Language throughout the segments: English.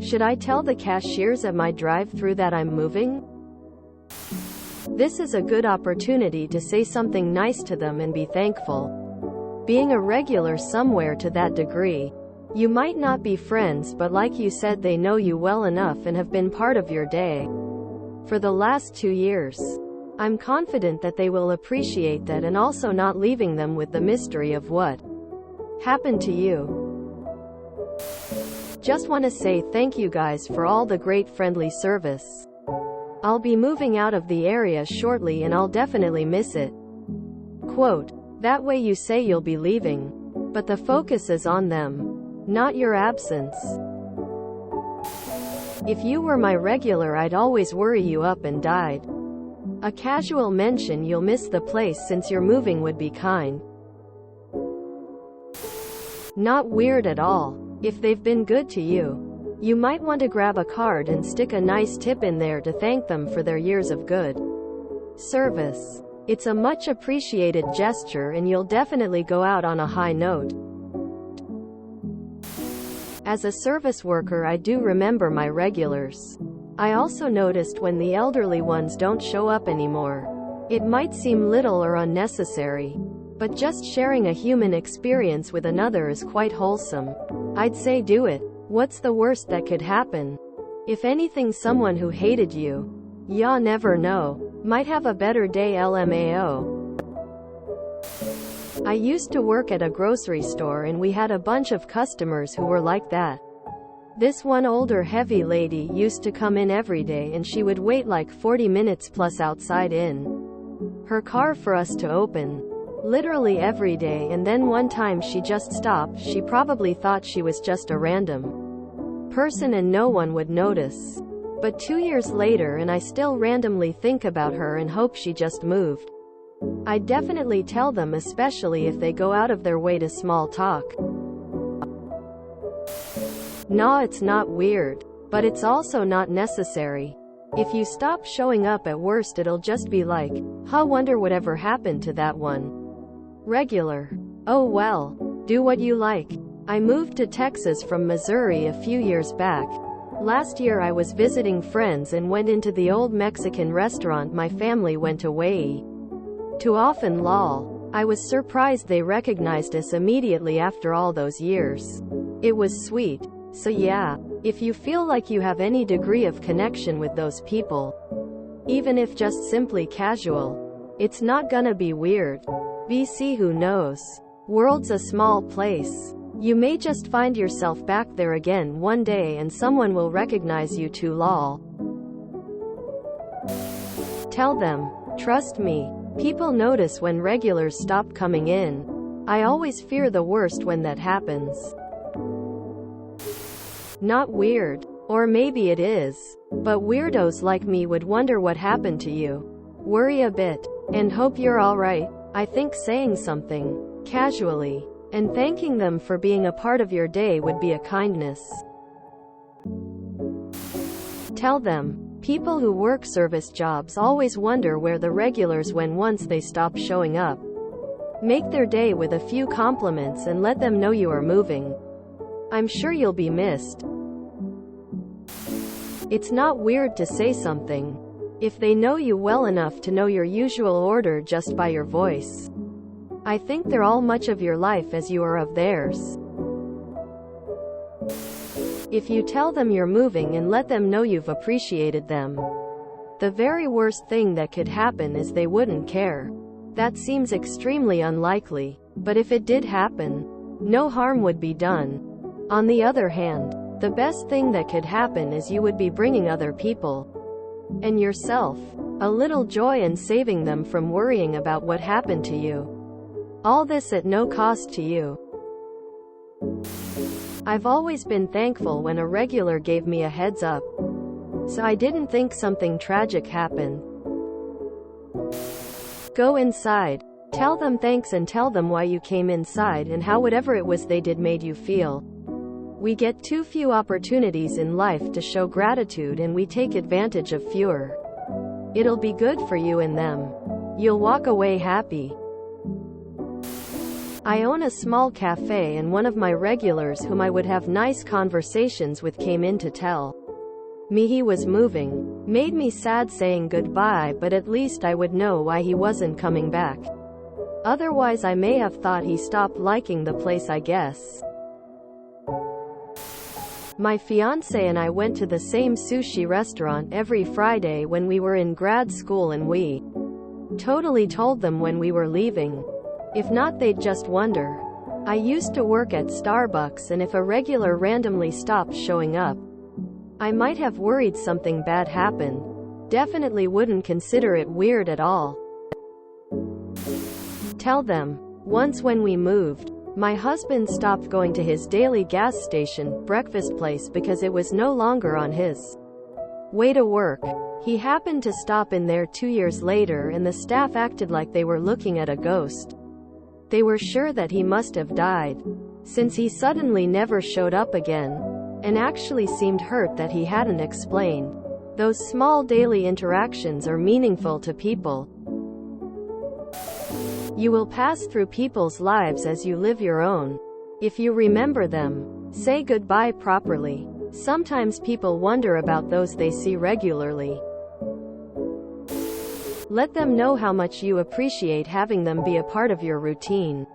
Should I tell the cashiers at my drive-thru that I'm moving? This is a good opportunity to say something nice to them and be thankful. Being a regular somewhere to that degree, you might not be friends, but like you said, they know you well enough and have been part of your day for the last 2 years. I'm confident that they will appreciate that, and also not leaving them with the mystery of what happened to you. Just want to say thank you guys for all the great friendly service. I'll be moving out of the area shortly and I'll definitely miss it. Quote, that way you say you'll be leaving, but the focus is on them, not your absence. If you were my regular, I'd always worry you up and died. A casual mention you'll miss the place since you're moving would be kind. Not weird at all. If they've been good to you, you might want to grab a card and stick a nice tip in there to thank them for their years of good service. It's a much appreciated gesture and you'll definitely go out on a high note. As a service worker, I do remember my regulars. I also noticed when the elderly ones don't show up anymore. It might seem little or unnecessary, but just sharing a human experience with another is quite wholesome. I'd say do it. What's the worst that could happen? If anything, someone who hated you, ya never know, might have a better day. LMAO. I used to work at a grocery store and we had a bunch of customers who were like that. This one older heavy lady used to come in every day and she would wait like 40 minutes plus outside in her car for us to open. Literally every day, and then one time she just stopped. She probably thought she was just a random person and no one would notice. But 2 years later and I still randomly think about her and hope she just moved. I'd definitely tell them, especially if they go out of their way to small talk. Nah, it's not weird, but it's also not necessary. If you stop showing up, at worst it'll just be like, huh, wonder whatever happened to that one regular. Oh well, do what you like. I moved to Texas from Missouri a few years back. Last year I was visiting friends and went into the old Mexican restaurant my family went away too often. Lol. I was surprised they recognized us immediately after all those years. It was sweet. So yeah, if you feel like you have any degree of connection with those people, even if just simply casual, it's not gonna be weird. VC, who knows? World's a small place. You may just find yourself back there again one day and someone will recognize you too. Lol. Tell them. Trust me. People notice when regulars stop coming in. I always fear the worst when that happens. Not weird. Or maybe it is. But weirdos like me would wonder what happened to you. Worry a bit. And hope you're alright. I think saying something casually and thanking them for being a part of your day would be a kindness. Tell them. People who work service jobs always wonder where the regulars went once they stop showing up. Make their day with a few compliments and let them know you are moving. I'm sure you'll be missed. It's not weird to say something if they know you well enough to know your usual order just by your voice. I think they're all much of your life as you are of theirs. If you tell them you're moving and let them know you've appreciated them, the very worst thing that could happen is they wouldn't care. That seems extremely unlikely, but if it did happen, no harm would be done. On the other hand, the best thing that could happen is you would be bringing other people and yourself a little joy and saving them from worrying about what happened to you. All this at no cost to you. I've always been thankful when a regular gave me a heads up, so I didn't think something tragic happened. Go inside. Tell them thanks and tell them why you came inside and how whatever it was they did made you feel. We get too few opportunities in life to show gratitude and we take advantage of fewer. It'll be good for you and them. You'll walk away happy. I own a small cafe, and one of my regulars whom I would have nice conversations with came in to tell me he was moving. Made me sad saying goodbye, but at least I would know why he wasn't coming back. Otherwise I may have thought he stopped liking the place, I guess. My fiancé and I went to the same sushi restaurant every Friday when we were in grad school, and we totally told them when we were leaving. If not, they'd just wonder. I used to work at Starbucks, and if a regular randomly stopped showing up, I might have worried something bad happened. Definitely wouldn't consider it weird at all. Tell them. Once when we moved, my husband stopped going to his daily gas station breakfast place because it was no longer on his way to work. He happened to stop in there 2 years later, and the staff acted like they were looking at a ghost. They were sure that he must have died, since he suddenly never showed up again, and actually seemed hurt that he hadn't explained. Those small daily interactions are meaningful to people. You will pass through people's lives as you live your own. If you remember them, say goodbye properly. Sometimes people wonder about those they see regularly. Let them know how much you appreciate having them be a part of your routine.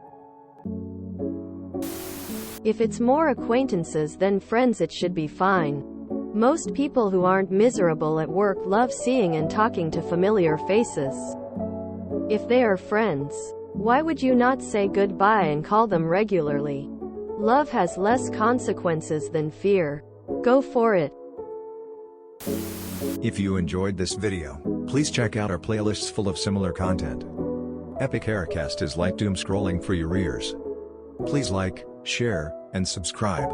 If it's more acquaintances than friends, it should be fine. Most people who aren't miserable at work love seeing and talking to familiar faces. If they are friends, why would you not say goodbye and call them regularly? Love has less consequences than fear. Go for it. If you enjoyed this video, please check out our playlists full of similar content. Epic Haircast is like doom scrolling for your ears. Please like, share, and subscribe.